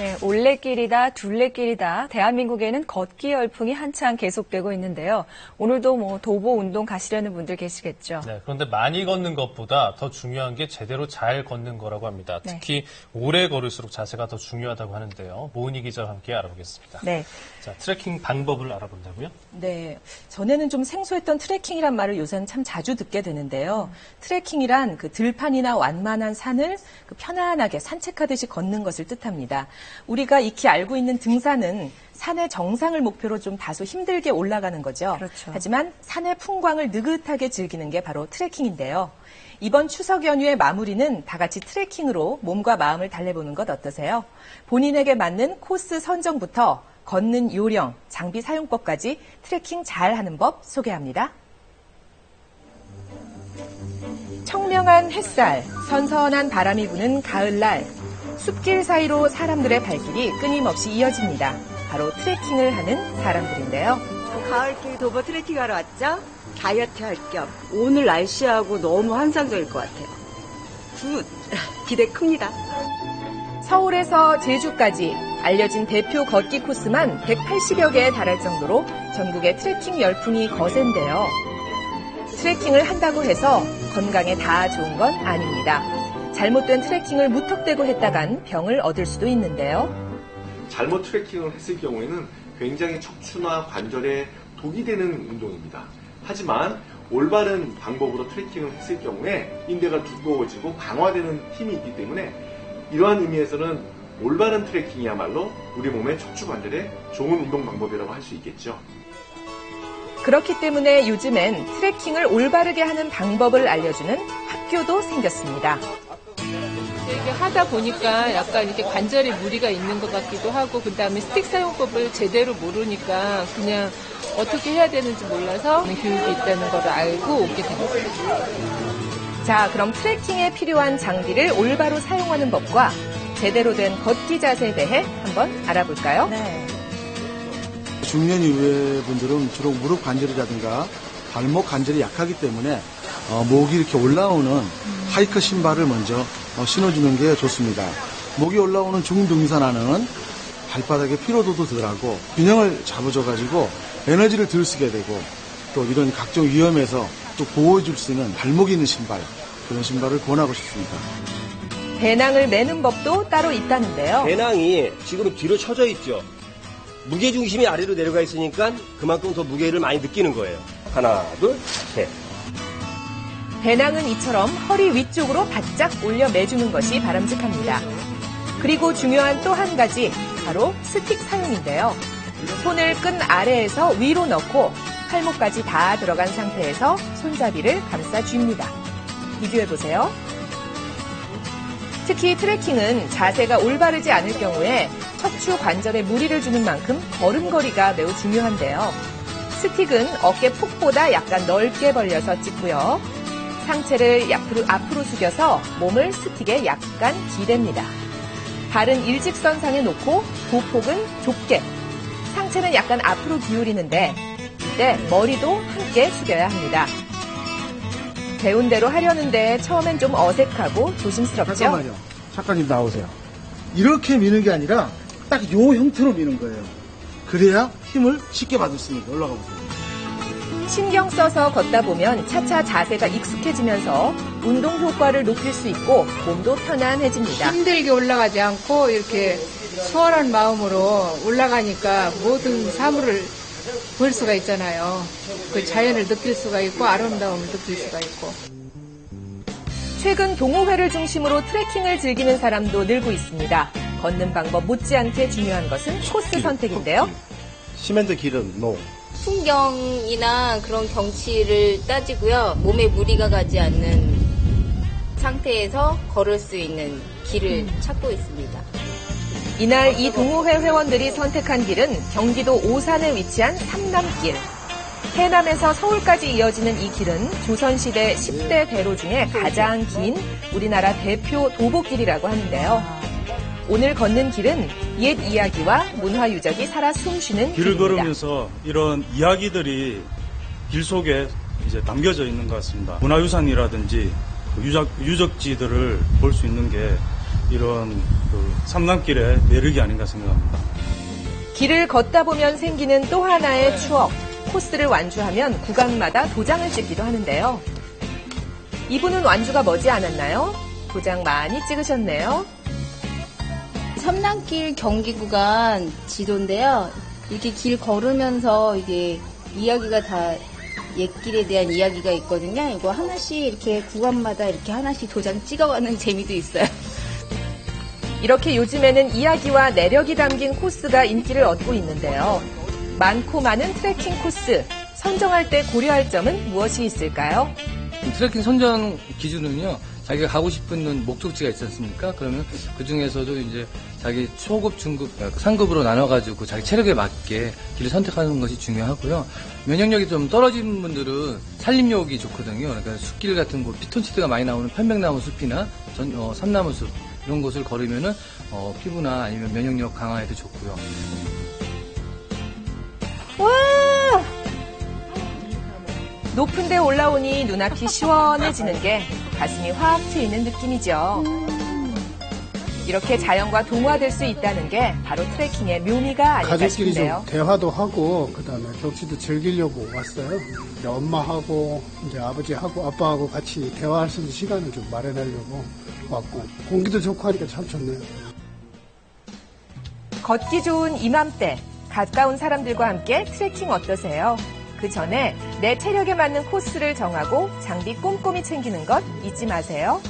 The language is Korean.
네, 올레길이다, 둘레길이다. 대한민국에는 걷기 열풍이 한창 계속되고 있는데요. 오늘도 도보 운동 가시려는 분들 계시겠죠. 네, 그런데 많이 걷는 것보다 더 중요한 게 제대로 잘 걷는 거라고 합니다. 특히 오래 걸을수록 자세가 더 중요하다고 하는데요. 모은희 기자와 함께 알아보겠습니다. 네. 자, 트레킹 방법을 알아본다고요? 네. 전에는 좀 생소했던 트레킹이란 말을 요새는 참 자주 듣게 되는데요. 트레킹이란 그 들판이나 완만한 산을 편안하게 산책하듯이 걷는 것을 뜻합니다. 우리가 익히 알고 있는 등산은 산의 정상을 목표로 좀 다소 힘들게 올라가는 거죠. 그렇죠. 하지만 산의 풍광을 느긋하게 즐기는 게 바로 트레킹인데요. 이번 추석 연휴의 마무리는 다 같이 트레킹으로 몸과 마음을 달래보는 것 어떠세요? 본인에게 맞는 코스 선정부터 걷는 요령, 장비 사용법까지 트레킹 잘하는 법 소개합니다. 청명한 햇살, 선선한 바람이 부는 가을날, 숲길 사이로 사람들의 발길이 끊임없이 이어집니다. 바로 트레킹을 하는 사람들인데요. 가을길 도보 트레킹하러 왔죠? 다이어트 할 겸 오늘 날씨하고 너무 환상적일 것 같아요. 굿! 기대 큽니다. 서울에서 제주까지 알려진 대표 걷기 코스만 180여 개에 달할 정도로 전국의 트레킹 열풍이 거센데요. 트레킹을 한다고 해서 건강에 다 좋은 건 아닙니다. 잘못된 트레킹을 무턱대고 했다간 병을 얻을 수도 있는데요. 잘못 트레킹을 했을 경우에는 굉장히 척추나 관절에 독이 되는 운동입니다. 하지만 올바른 방법으로 트레킹을 했을 경우에 인대가 두꺼워지고 강화되는 힘이 있기 때문에 이러한 의미에서는 올바른 트레킹이야말로 우리 몸의 척추 관절에 좋은 운동 방법이라고 할 수 있겠죠. 그렇기 때문에 요즘엔 트레킹을 올바르게 하는 방법을 알려주는 학교도 생겼습니다. 이게 하다 보니까 약간 이렇게 관절에 무리가 있는 것 같기도 하고, 그 다음에 스틱 사용법을 제대로 모르니까 그냥 어떻게 해야 되는지 몰라서 교육이 있다는 걸 알고 오게 됐어요. 자, 그럼 트레킹에 필요한 장비를 올바로 사용하는 법과 제대로 된 걷기 자세에 대해 한번 알아볼까요? 네. 중년 이후의 분들은 주로 무릎 관절이라든가 발목 관절이 약하기 때문에 목이 이렇게 올라오는 하이커 신발을 먼저 신어주는 게 좋습니다. 목이 올라오는 중등산화는 발바닥에 피로도도 덜하고 균형을 잡아줘가지고 에너지를 덜 쓰게 되고 또 이런 각종 위험에서 또 보호해줄 수 있는 발목이 있는 신발, 그런 신발을 권하고 싶습니다. 배낭을 매는 법도 따로 있다는데요. 배낭이 지금 뒤로 쳐져 있죠. 무게중심이 아래로 내려가 있으니까 그만큼 더 무게를 많이 느끼는 거예요. 하나, 둘, 셋. 배낭은 이처럼 허리 위쪽으로 바짝 올려 매주는 것이 바람직합니다. 그리고 중요한 또 한 가지, 바로 스틱 사용인데요. 손을 끈 아래에서 위로 넣고 팔목까지 다 들어간 상태에서 손잡이를 감싸줍니다. 비교해보세요. 특히 트레킹은 자세가 올바르지 않을 경우에 척추 관절에 무리를 주는 만큼 걸음걸이가 매우 중요한데요. 스틱은 어깨 폭보다 약간 넓게 벌려서 찍고요. 상체를 앞으로 숙여서 몸을 스틱에 약간 기댑니다. 발은 일직선상에 놓고 보폭은 좁게, 상체는 약간 앞으로 기울이는데 이때 머리도 함께 숙여야 합니다. 배운 대로 하려는데 처음엔 좀 어색하고 조심스럽죠? 잠깐만요. 작가님 나오세요. 이렇게 미는 게 아니라 딱 요 형태로 미는 거예요. 그래야 힘을 쉽게 받을 수 있는 거예요. 올라가 보세요. 신경 써서 걷다 보면 차차 자세가 익숙해지면서 운동 효과를 높일 수 있고 몸도 편안해집니다. 힘들게 올라가지 않고 이렇게 수월한 마음으로 올라가니까 모든 사물을 볼 수가 있잖아요. 그 자연을 느낄 수가 있고 아름다움을 느낄 수가 있고. 최근 동호회를 중심으로 트레킹을 즐기는 사람도 늘고 있습니다. 걷는 방법 못지않게 중요한 것은 코스 선택인데요. 시멘트 길은 노. 풍경이나 그런 경치를 따지고요. 몸에 무리가 가지 않는 상태에서 걸을 수 있는 길을 찾고 있습니다. 이날 이 동호회 회원들이 선택한 길은 경기도 오산에 위치한 삼남길. 해남에서 서울까지 이어지는 이 길은 조선시대 10대 대로 중에 가장 긴 우리나라 대표 도보길이라고 하는데요. 오늘 걷는 길은 옛 이야기와 문화 유적이 살아 숨쉬는 길을 길입니다. 걸으면서 이런 이야기들이 길 속에 이제 담겨져 있는 것 같습니다. 문화유산이라든지 유적지들을 볼 수 있는 게 이런 그 삼남길의 매력이 아닌가 생각합니다. 길을 걷다 보면 생기는 또 하나의 추억. 코스를 완주하면 구간마다 도장을 찍기도 하는데요. 이분은 완주가 머지 않았나요? 도장 많이 찍으셨네요. 삼남길 경기 구간 지도인데요. 이렇게 길 걸으면서 이게 이야기가 다 옛길에 대한 이야기가 있거든요. 이거 하나씩 이렇게 구간마다 이렇게 하나씩 도장 찍어가는 재미도 있어요. 이렇게 요즘에는 이야기와 내력이 담긴 코스가 인기를 얻고 있는데요. 많고 많은 트레킹 코스, 선정할 때 고려할 점은 무엇이 있을까요? 트레킹 선정 기준은요, 자기가 가고 싶은 목적지가 있지 않습니까? 그러면 그 중에서도 이제 자기 초급, 중급, 상급으로 나눠가지고 자기 체력에 맞게 길을 선택하는 것이 중요하고요. 면역력이 좀 떨어진 분들은 산림욕이 좋거든요. 그러니까 숲길 같은 곳, 피톤치드가 많이 나오는 편백나무 숲이나 삼나무 숲, 이런 곳을 걸으면은 피부나 아니면 면역력 강화에도 좋고요. 와! 높은 데 올라오니 눈앞이 시원해지는 게 가슴이 확 트이는 느낌이죠. 이렇게 자연과 동화될 수 있다는 게 바로 트레킹의 묘미가 아닐까 가족끼리 싶은데요. 좀 대화도 하고 그다음에 경치도 즐기려고 왔어요. 이제 엄마하고 이제 아버지하고 아빠하고 같이 대화할 수 있는 시간을 좀 마련하려고 왔고 공기도 좋고 하니까 참 좋네요. 걷기 좋은 이맘때 가까운 사람들과 함께 트레킹 어떠세요? 그 전에 내 체력에 맞는 코스를 정하고 장비 꼼꼼히 챙기는 것 잊지 마세요.